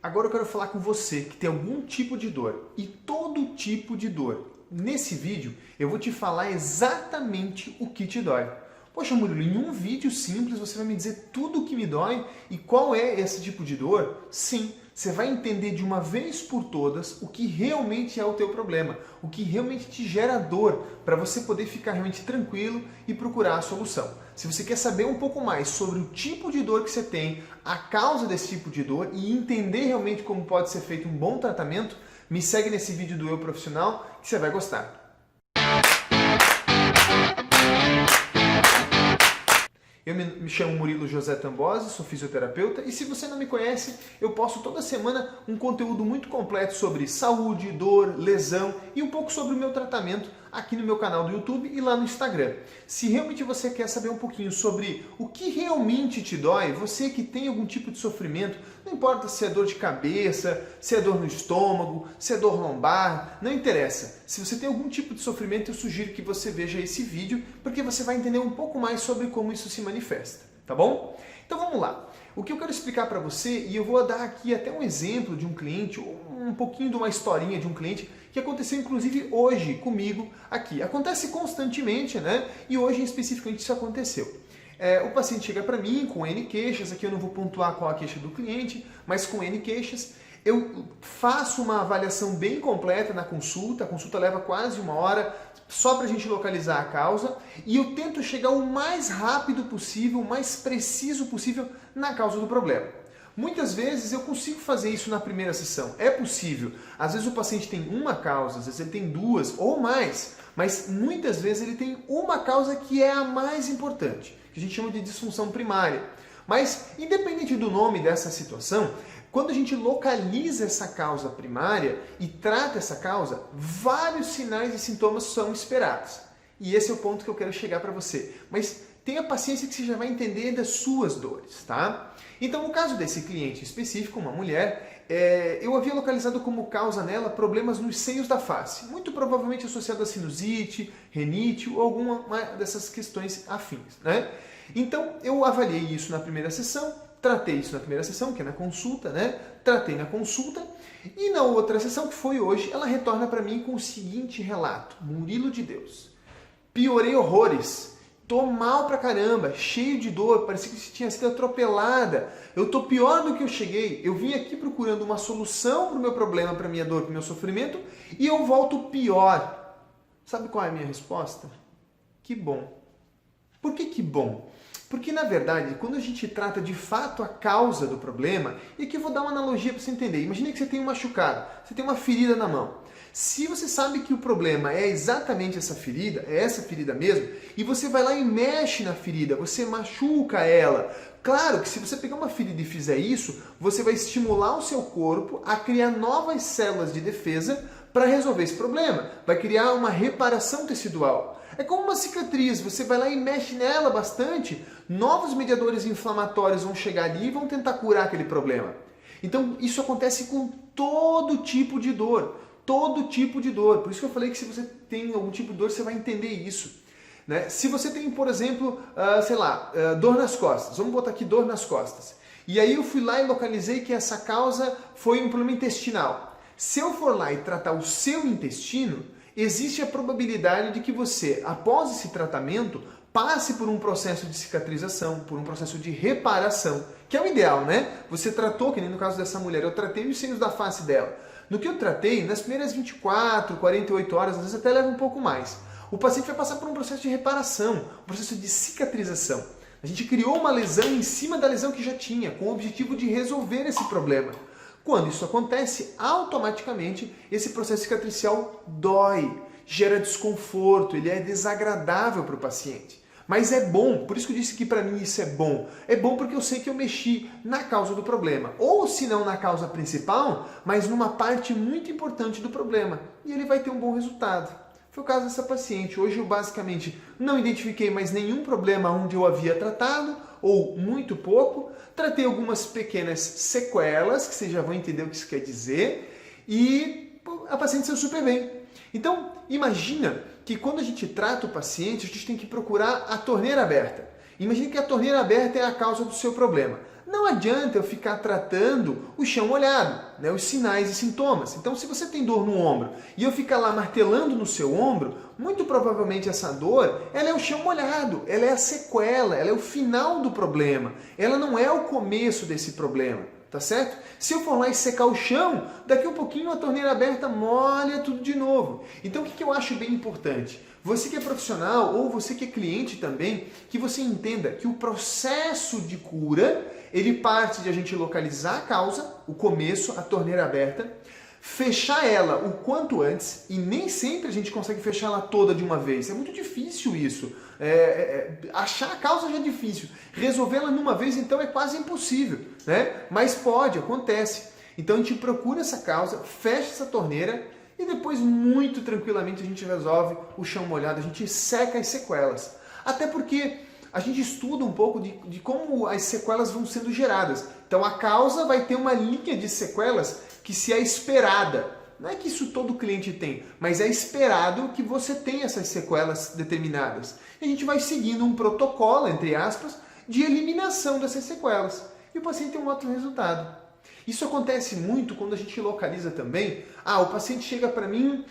Agora eu quero falar com você que tem algum tipo de dor, e todo tipo de dor. Nesse vídeo eu vou te falar exatamente o que te dói. Poxa, Murilo, em um vídeo simples você vai me dizer tudo o que me dói e qual é esse tipo de dor? Sim, você vai entender de uma vez por todas o que realmente é o teu problema, o que realmente te gera dor, para você poder ficar realmente tranquilo e procurar a solução. Se você quer saber um pouco mais sobre o tipo de dor que você tem, a causa desse tipo de dor e entender realmente como pode ser feito um bom tratamento, me segue nesse vídeo do Eu Profissional que você vai gostar. Eu me chamo Murilo José Tambosi, sou fisioterapeuta e se você não me conhece, eu posto toda semana um conteúdo muito completo sobre saúde, dor, lesão e um pouco sobre o meu tratamento aqui no meu canal do YouTube e lá no Instagram. Se realmente você quer saber um pouquinho sobre o que realmente te dói, você que tem algum tipo de sofrimento, não importa se é dor de cabeça, se é dor no estômago, se é dor lombar, não interessa. Se você tem algum tipo de sofrimento, eu sugiro que você veja esse vídeo, porque você vai entender um pouco mais sobre como isso se manifesta, tá bom? Então vamos lá. O que eu quero explicar para você, e eu vou dar aqui até um exemplo de um cliente, um pouquinho de uma historinha de um cliente, que aconteceu inclusive hoje comigo aqui. Acontece constantemente, né? E hoje especificamente isso aconteceu. O paciente chega para mim com N queixas, aqui eu não vou pontuar qual a queixa do cliente, mas com N queixas. Eu faço uma avaliação bem completa na consulta, a consulta leva quase uma hora, só para a gente localizar a causa, e eu tento chegar o mais rápido possível, o mais preciso possível na causa do problema. Muitas vezes eu consigo fazer isso na primeira sessão, é possível. Às vezes o paciente tem uma causa, às vezes ele tem duas ou mais, mas muitas vezes ele tem uma causa que é a mais importante, que a gente chama de disfunção primária. Mas, independente do nome dessa situação, quando a gente localiza essa causa primária e trata essa causa, vários sinais e sintomas são esperados. E esse é o ponto que eu quero chegar para você. Mas tenha paciência que você já vai entender das suas dores, tá? Então, no caso desse cliente específico, uma mulher, eu havia localizado como causa nela problemas nos seios da face, muito provavelmente associado a sinusite, renite ou alguma dessas questões afins, né? Então, eu avaliei isso na primeira sessão, tratei isso na primeira sessão, que é na consulta, né? Tratei na consulta e na outra sessão, que foi hoje, ela retorna para mim com o seguinte relato: Murilo de Deus, piorei horrores, tô mal pra caramba, cheio de dor, parecia que tinha sido atropelada, eu tô pior do que eu cheguei, eu vim aqui procurando uma solução pro meu problema, pra minha dor, pro meu sofrimento, e eu volto pior. Sabe qual é a minha resposta? Que bom. Por que que bom? Porque, na verdade, quando a gente trata de fato a causa do problema, e aqui eu vou dar uma analogia para você entender. Imagine que você tem um machucado, você tem uma ferida na mão. Se você sabe que o problema é exatamente essa ferida, é essa ferida mesmo, e você vai lá e mexe na ferida, você machuca ela. Claro que se você pegar uma ferida e fizer isso, você vai estimular o seu corpo a criar novas células de defesa para resolver esse problema. Vai criar uma reparação tecidual. É como uma cicatriz, você vai lá e mexe nela bastante, novos mediadores inflamatórios vão chegar ali e vão tentar curar aquele problema. Então isso acontece com todo tipo de dor, todo tipo de dor. Por isso que eu falei que se você tem algum tipo de dor, você vai entender isso, né? Se você tem, por exemplo, dor nas costas, vamos botar aqui dor nas costas, e aí eu fui lá e localizei que essa causa foi um problema intestinal. Se eu for lá e tratar o seu intestino, existe a probabilidade de que você, após esse tratamento, passe por um processo de cicatrização, por um processo de reparação, que é o ideal, né? Você tratou, que nem no caso dessa mulher, eu tratei os seios da face dela. No que eu tratei, nas primeiras 24, 48 horas, às vezes até leva um pouco mais, o paciente vai passar por um processo de reparação, um processo de cicatrização. A gente criou uma lesão em cima da lesão que já tinha, com o objetivo de resolver esse problema. Quando isso acontece, automaticamente esse processo cicatricial dói, gera desconforto, ele é desagradável para o paciente. Mas é bom, por isso que eu disse que para mim isso é bom. É bom porque eu sei que eu mexi na causa do problema. Ou se não na causa principal, mas numa parte muito importante do problema. E ele vai ter um bom resultado. Foi o caso dessa paciente. Hoje eu basicamente não identifiquei mais nenhum problema onde eu havia tratado, ou muito pouco. Tratei algumas pequenas sequelas, que vocês já vão entender o que isso quer dizer, e a paciente saiu super bem. Então, imagina que quando a gente trata o paciente, a gente tem que procurar a torneira aberta. Imagine que a torneira aberta é a causa do seu problema. Não adianta eu ficar tratando o chão molhado, né, os sinais e sintomas. Então, se você tem dor no ombro e eu ficar lá martelando no seu ombro, muito provavelmente essa dor, ela é o chão molhado, ela é a sequela, ela é o final do problema. Ela não é o começo desse problema, tá certo? Se eu for lá e secar o chão, daqui a um pouquinho a torneira aberta molha tudo de novo. Então, o que eu acho bem importante? Você que é profissional ou você que é cliente também, que você entenda que o processo de cura, ele parte de a gente localizar a causa, o começo, a torneira aberta, fechar ela o quanto antes, e nem sempre a gente consegue fechar ela toda de uma vez. É muito difícil isso. Achar a causa já é difícil. Resolvê-la numa vez, então, é quase impossível, né? Mas pode, acontece. Então a gente procura essa causa, fecha essa torneira, e depois, muito tranquilamente, a gente resolve o chão molhado, a gente seca as sequelas. Até porque a gente estuda um pouco de como as sequelas vão sendo geradas. Então a causa vai ter uma linha de sequelas que se é esperada. Não é que isso todo cliente tem, mas é esperado que você tenha essas sequelas determinadas. E a gente vai seguindo um protocolo, entre aspas, de eliminação dessas sequelas. E o paciente tem um outro resultado. Isso acontece muito quando a gente localiza também. O paciente chega para mim,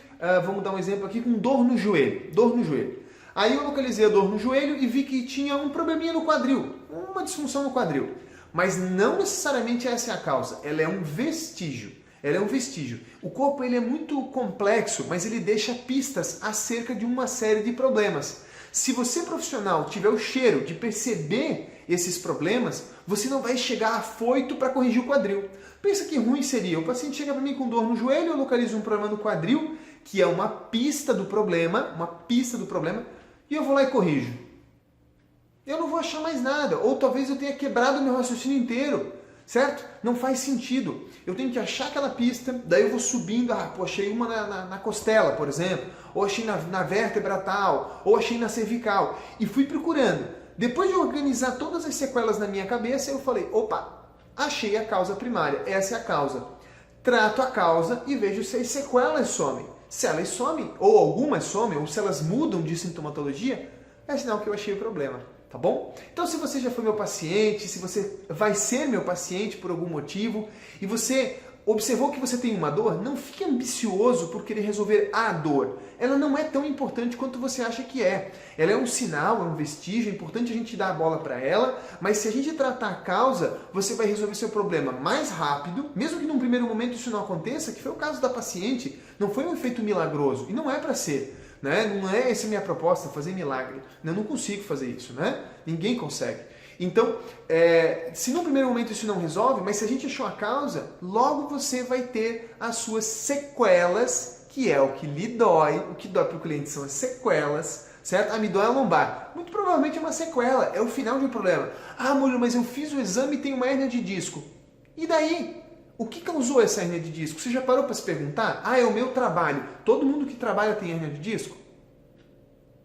vamos dar um exemplo aqui, com dor no joelho. Aí eu localizei a dor no joelho e vi que tinha um probleminha no quadril, uma disfunção no quadril. Mas não necessariamente essa é a causa, ela é um vestígio. O corpo ele é muito complexo, mas ele deixa pistas acerca de uma série de problemas. Se você profissional tiver o cheiro de perceber esses problemas, você não vai chegar afoito para corrigir o quadril. Pensa que ruim seria, o paciente chega para mim com dor no joelho, eu localizo um problema no quadril, que é uma pista do problema, e eu vou lá e corrijo. Eu não vou achar mais nada, ou talvez eu tenha quebrado o meu raciocínio inteiro, certo? Não faz sentido. Eu tenho que achar aquela pista, daí eu vou subindo, achei uma na costela, por exemplo, ou achei na vértebra tal, ou achei na cervical, e fui procurando. Depois de organizar todas as sequelas na minha cabeça, eu falei, opa, achei a causa primária, essa é a causa. Trato a causa e vejo se as sequelas somem. Se elas somem, ou algumas somem, ou se elas mudam de sintomatologia, é sinal que eu achei o problema, tá bom? Então, se você já foi meu paciente, se você vai ser meu paciente por algum motivo, e você observou que você tem uma dor, não fique ambicioso por querer resolver a dor. Ela não é tão importante quanto você acha que é. Ela é um sinal, é um vestígio, é importante a gente dar a bola para ela, mas se a gente tratar a causa, você vai resolver seu problema mais rápido, mesmo que num primeiro momento isso não aconteça, que foi o caso da paciente, não foi um efeito milagroso, e não é para ser. Né? Não é essa a minha proposta, fazer milagre. Eu não consigo fazer isso, né? Ninguém consegue. Então, se no primeiro momento isso não resolve, mas se a gente achou a causa, logo você vai ter as suas sequelas, que é o que lhe dói. O que dói para o cliente são as sequelas, certo? Me dói a lombar. Muito provavelmente é uma sequela, é o final de um problema. Murilo, mas eu fiz o exame e tenho uma hérnia de disco. E daí? O que causou essa hérnia de disco? Você já parou para se perguntar? É o meu trabalho. Todo mundo que trabalha tem hérnia de disco?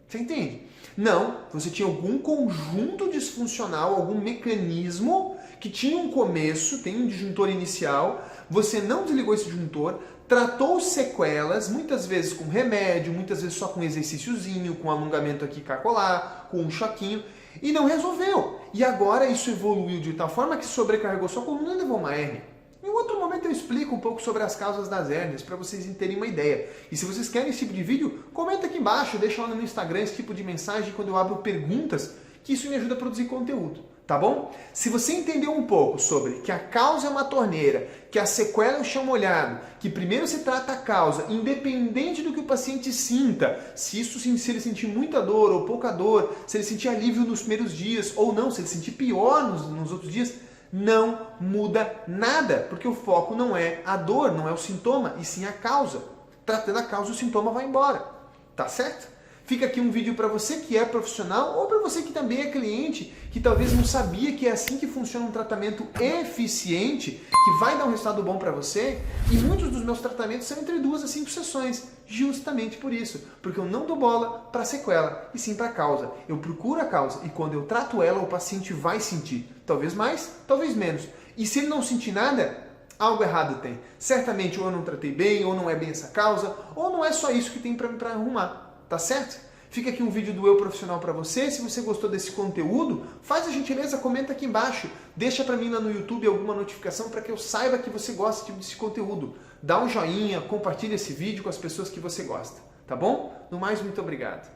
Você entende? Não, você tinha algum conjunto disfuncional, algum mecanismo que tinha um começo, tem um disjuntor inicial, você não desligou esse disjuntor, tratou sequelas, muitas vezes com remédio, muitas vezes só com exercíciozinho, com alongamento aqui cá colar, com um choquinho, e não resolveu. E agora isso evoluiu de tal forma que sobrecarregou sua coluna e levou uma hérnia. Em outro momento eu explico um pouco sobre as causas das hérnias, para vocês terem uma ideia. E se vocês querem esse tipo de vídeo, comenta aqui embaixo, deixa lá no Instagram esse tipo de mensagem quando eu abro perguntas, que isso me ajuda a produzir conteúdo, tá bom? Se você entendeu um pouco sobre que a causa é uma torneira, que a sequela é o chão molhado, que primeiro se trata a causa, independente do que o paciente sinta, se ele sentir muita dor ou pouca dor, se ele sentir alívio nos primeiros dias ou não, se ele sentir pior nos outros dias, não muda nada, porque o foco não é a dor, não é o sintoma, e sim a causa. Tratando a causa, o sintoma vai embora. Tá certo? Fica aqui um vídeo para você que é profissional ou para você que também é cliente, que talvez não sabia que é assim que funciona um tratamento eficiente, que vai dar um resultado bom para você. E muitos dos meus tratamentos são entre 2 a 5 sessões, justamente por isso, porque eu não dou bola para a sequela, e sim para a causa. Eu procuro a causa e quando eu trato ela, o paciente vai sentir. Talvez mais, talvez menos. E se ele não sentir nada, algo errado tem. Certamente ou eu não tratei bem, ou não é bem essa causa, ou não é só isso que tem para arrumar. Tá certo? Fica aqui um vídeo do Eu Profissional para você. Se você gostou desse conteúdo, faz a gentileza, comenta aqui embaixo. Deixa para mim lá no YouTube alguma notificação para que eu saiba que você gosta desse conteúdo. Dá um joinha, compartilha esse vídeo com as pessoas que você gosta, tá bom? No mais, muito obrigado.